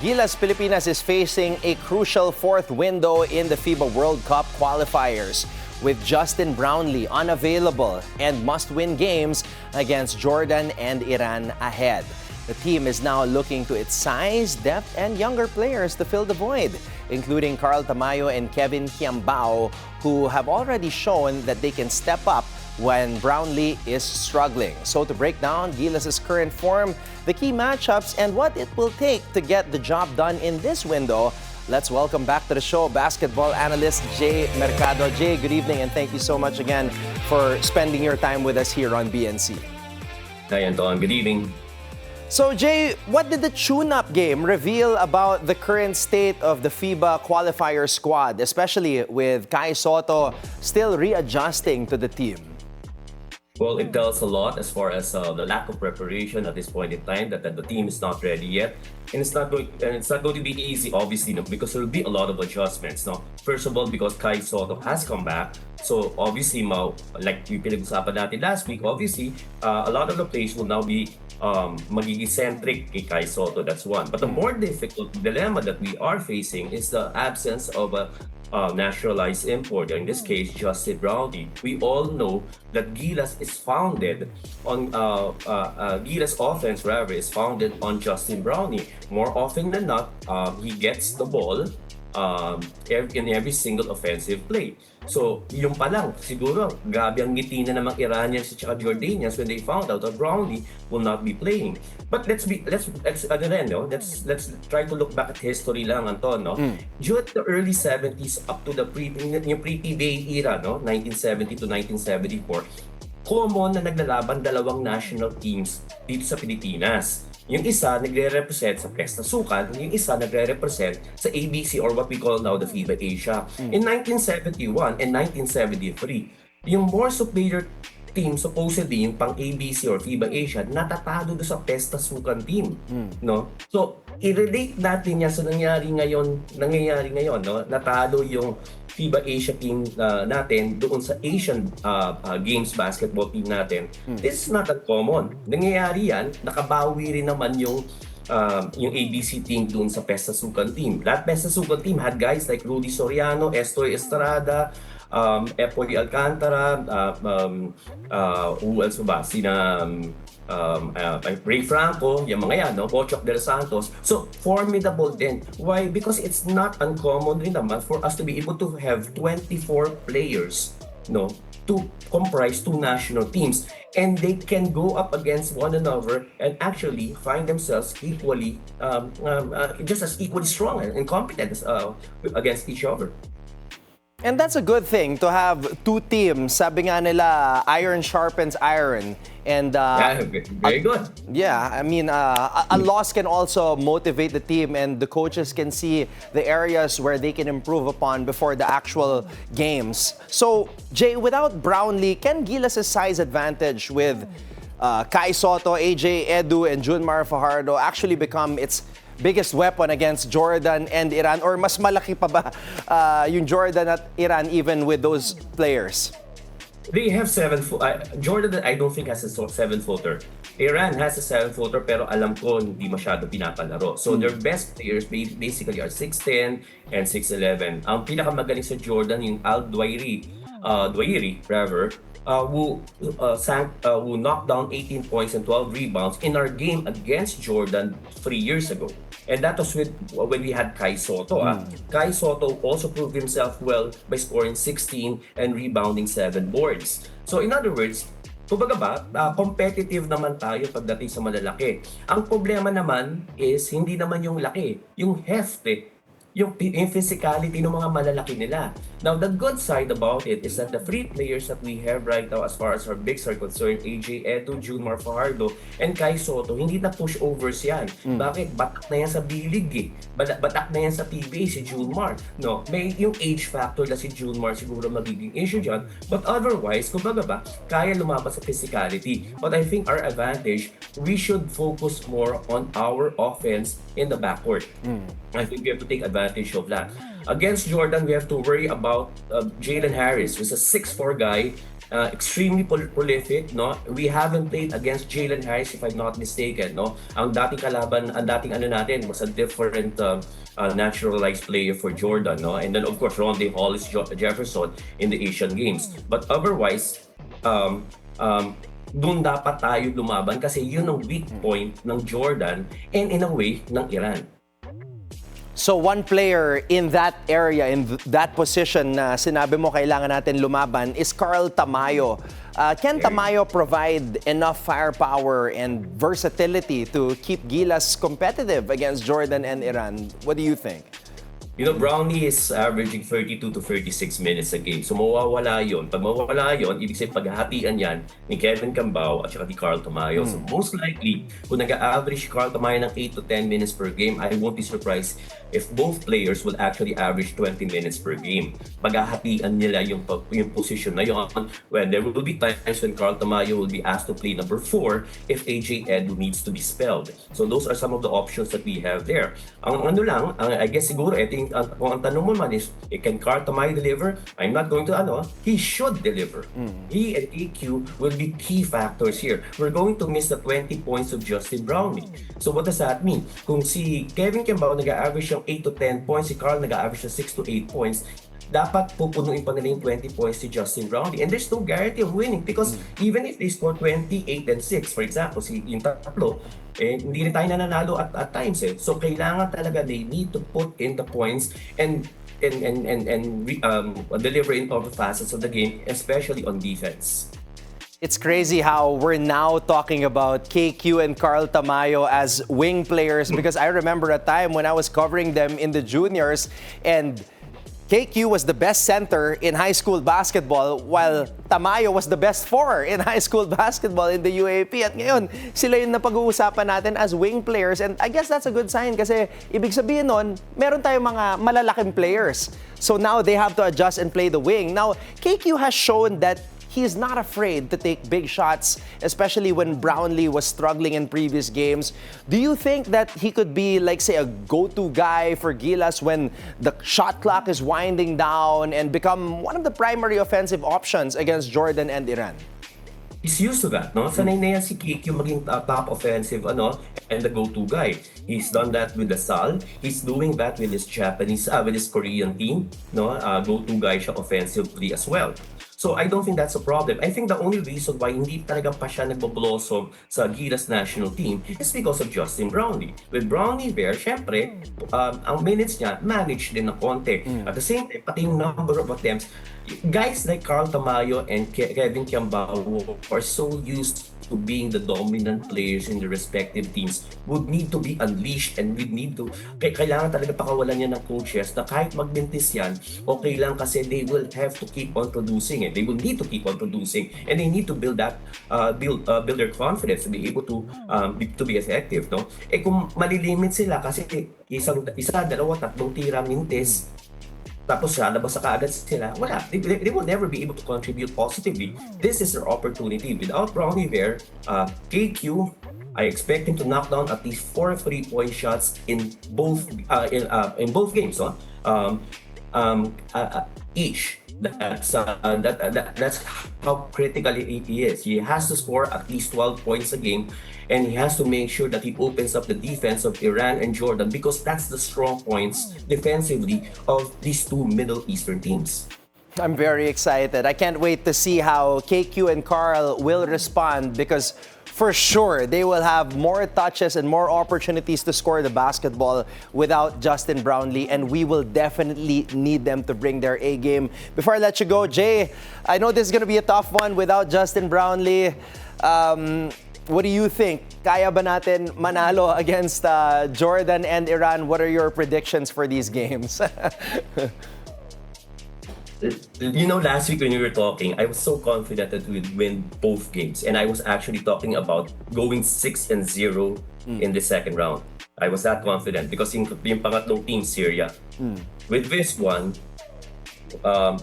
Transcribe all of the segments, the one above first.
Gilas Pilipinas is facing a crucial fourth window in the FIBA World Cup qualifiers, with Justin Brownlee unavailable and must-win games against Jordan and Iran ahead. The team is now looking to its size, depth, and younger players to fill the void, including Tamayo and Kevin Quiambao, who have already shown that they can step up when Brownlee is struggling. So to break down Gilas' current form, the key matchups, and what it will take to get the job done in this window, let's welcome back to the show basketball analyst Jay Mercado. Jay, good evening, and thank you so much again for spending your time with us here on BNC. Hi, Anton. Good evening. So, Jay, what did the tune-up game reveal about the current state of the FIBA qualifier squad, especially with Kai Sotto still readjusting to the team? Well, it tells a lot as far as the lack of preparation at this point in time, that the team is not ready yet. And it's not going to be easy, obviously, no, because there will be a lot of adjustments. No? First of all, because Kai Sotto has come back. So obviously, like we pinag-usapan natin last week, obviously, a lot of the plays will now be magiging centric kay Kai Sotto. That's one. But the more difficult dilemma that we are facing is the absence of a naturalized import, in this case, Justin Brownlee. We all know that Gilas is founded on Gilas offense, rather, is founded on Justin Brownlee. More often than not, he gets the ball in every single offensive play. So, yung pa lang, siguro, grabe ang ngiti na namang Iranians at Jordanians when they found out that Brownlee will not be playing. But let's try to look back at history lang, Anton, no? During the early 70s up to the pre-PBA era, no? 1970 to 1974, common na naglalaban dalawang national teams dito sa Pilipinas. Yung isa nagre-represent sa Pesta Sukan, yung isa nagre-represent sa ABC, or what we call now the FIBA Asia. In 1971 and 1973, yung more superior team, supposedly yung pang ABC or FIBA Asia, natatalo do sa Pesta Sukan team, no? So i-relate natin yan sa nangyayari ngayon, no? Natalo yung FIBA Asia team natin doon sa Asian Games basketball team natin. This is not uncommon. Nangyayari yan, nakabawi rin naman yung ABC team doon sa Pesta Sukan team. That Pesta Sukan team had guys like Rudy Soriano, Estoy Estrada, Epoy Alcantara, who else ba? Ray Franco, yung mga yan, no? Bochok del Santos. So, formidable din. Why? Because it's not uncommon rin naman for us to be able to have 24 players, no, to comprise two national teams. And they can go up against one another and actually find themselves equally, just as equally strong and competent against each other. And that's a good thing to have two teams. Sabi nga nila, iron sharpens iron. And very good. Yeah, I mean, a loss can also motivate the team, and the coaches can see the areas where they can improve upon before the actual games. So, Jay, without Brownlee, can Gilas' size advantage with Kai Sotto, AJ Edu, and Junmar Fajardo actually become its biggest weapon against Jordan and Iran? Or mas malaki pa ba yung Jordan at Iran even with those players? They have 7-foot. Jordan, I don't think has a 7-footer. Iran has a 7-footer, pero alam ko hindi masyado pinapalaro. So their best players basically are 6'10 and 6'11. Ang pinakamagaling sa Jordan yung Dwayri rather, who knocked down 18 points and 12 rebounds in our game against Jordan 3 years ago. And that was when we had Kai Sotto. Kai Sotto also proved himself well by scoring 16 and rebounding 7 boards. So in other words, kumbaga ba, competitive naman tayo pagdating sa malalaki. Ang problema naman is hindi naman yung laki, yung heft yung physicality ng mga malalaki nila. Now, the good side about it is that the three players that we have right now as far as our bigs are concerned, AJ Edu, Junmar Fajardo, and Kai Sotto, hindi na pushovers yan. Bakit? Batak na yan sa bilig eh. Batak na yan sa PBA si Junmar. No, may yung age factor na si Junmar siguro magiging issue dyan. But otherwise, kumbaga ba, kaya lumabas sa physicality. But I think our advantage, we should focus more on our offense in the backcourt. I think we have to take advantage of that. Against Jordan, we have to worry about Jalen Harris, who's a 6'4" guy extremely prolific, no? We haven't played against Jalen Harris, if I'm not mistaken, no? Ang dating kalaban, ang dating ano natin was a different naturalized player for Jordan, no? And then of course, Rondae Hollis Jefferson in the Asian Games. But otherwise, doon dapat tayo lumaban kasi yun ang weak point ng Jordan and in a way ng Iran. So one player in that area, in that position na sinabi mo kailangan natin lumaban is Carl Tamayo. Can Tamayo provide enough firepower and versatility to keep Gilas competitive against Jordan and Iran? What do you think? You know, Brownlee is averaging 32 to 36 minutes a game. So mawawala yun. Pag mawawala yun, ibig sabihin paghahatian yan ni Kevin Quiambao at saka ni Carl Tamayo. So most likely, kung nag-average si Carl Tamayo ng 8 to 10 minutes per game, I won't be surprised if both players will actually average 20 minutes per game. Paghahatian nila yung position na yun. When there will be times when Carl Tamayo will be asked to play number 4 if AJ Edu needs to be spelled. So those are some of the options that we have there. Ang ano lang, I guess siguro, kung ang tanong mo man is, can Carl Tamayo deliver? I'm not going to he should deliver. He and AQ will be key factors here. We're going to miss the 20 points of Justin Brownlee. So what does that mean? Kung si Kevin Quiambao nag-average ng 8 to 10 points, si Carl nag-average ng 6 to 8 points, dapat pupunuin pa nila yung 20 points si Justin Brownlee. And there's no guarantee of winning because even if they score 28 and 6, for example, yung tatlo, hindi rin tayo nananalo at times. So kailangan talaga they need to put in the points and deliver in all the facets of the game, especially on defense. It's crazy how we're now talking about KQ and Carl Tamayo as wing players because I remember a time when I was covering them in the juniors and KQ was the best center in high school basketball while Tamayo was the best four in high school basketball in the UAP. At ngayon, sila yung napag-uusapan natin as wing players. And I guess that's a good sign kasi ibig sabihin nun, meron tayong mga malalaking players. So now they have to adjust and play the wing. Now, KQ has shown that he is not afraid to take big shots, especially when Brownlee was struggling in previous games. Do you think that he could be, like, say, a go-to guy for Gilas when the shot clock is winding down and become one of the primary offensive options against Jordan and Iran? He's used to that, no? Sanay na yan si KQ maging top offensive, and the go-to guy. He's done that with the Sal. He's doing that with his with his Korean team, no? Go-to guy siya offensively as well. So I don't think that's a problem. I think the only reason why hindi talaga pa siya nagbo-blossom sa Gilas national team is because of Justin Brownlee. With Brownlee there, syempre, ang minutes niya managed din na konti. At the same time, pati yung number of attempts, guys like Carl Tamayo and Kevin Quiambao are so used to being the dominant players in the respective teams would need to be unleashed and would need to, kailangan talaga pakawalan niya ng coaches na kahit magmintis yan, okay lang kasi they will have to keep on producing it. They will need to keep on producing and they need to build that, build their confidence to be able to be effective, no? Kung malilimit sila kasi isa, dalawa, tatlong tira mintis, tapos lalabas sa kaagad sila, wala. They will never be able to contribute positively. This is their opportunity. Without Brownlee there, KQ, I expect him to knock down at least 4 3-point shots in both games, each. That's how critical he is. He has to score at least 12 points a game, and he has to make sure that he opens up the defense of Iran and Jordan because that's the strong points defensively of these two Middle Eastern teams. I'm very excited. I can't wait to see how KQ and Carl will respond because for sure they will have more touches and more opportunities to score the basketball without Justin Brownlee, and we will definitely need them to bring their A game. Before I let you go, Jay, I know this is going to be a tough one without Justin Brownlee. What do you think? Kaya ba natin manalo against Jordan and Iran? What are your predictions for these games? You know, last week when we were talking, I was so confident that we'd win both games. And I was actually talking about going 6-0 in the second round. I was that confident because yung pangatlong team, Syria. With this one,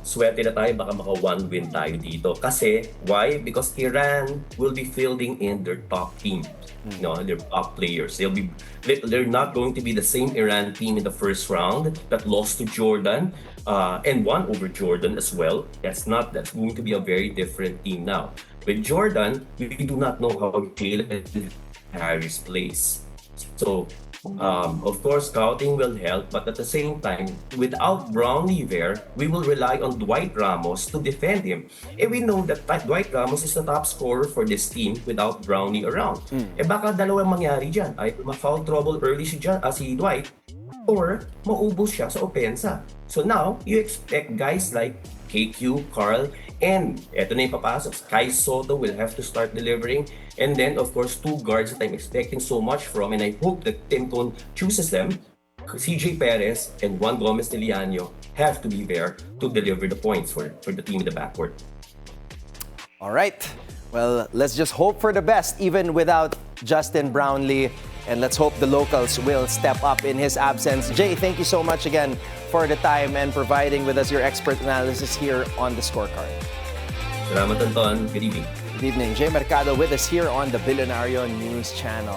swerte na tayo, baka maka one win tayo dito. Kasi, why? Because Iran will be fielding in their top team. Their top players. They're not going to be the same Iran team in the first round that lost to Jordan and won over Jordan as well. That's going to be a very different team now. With Jordan, we do not know how Gilas Harris plays. So, of course, scouting will help, but at the same time, without Brownlee there, we will rely on Dwight Ramos to defend him. And we know that Dwight Ramos is the top scorer for this team without Brownlee around. Baka dalawang mangyari dyan. Ay ma-foul trouble early si Dwight, or maubos siya sa opensa. So now, you expect guys like KQ, Carl, and eto na yung papasok. Kai Sotto will have to start delivering. And then, of course, two guards that I'm expecting so much from, and I hope that Tim Cone chooses them. CJ Perez and Juan Gomez Tiliano have to be there to deliver the points for the team in the backcourt. All right. Well, let's just hope for the best, even without Justin Brownlee. And let's hope the locals will step up in his absence. Jay, thank you so much again for the time and providing with us your expert analysis here on the Scorecard. Salamat, Anton. Good evening. Good evening. Jay Mercado with us here on the Bilyonaryo News Channel.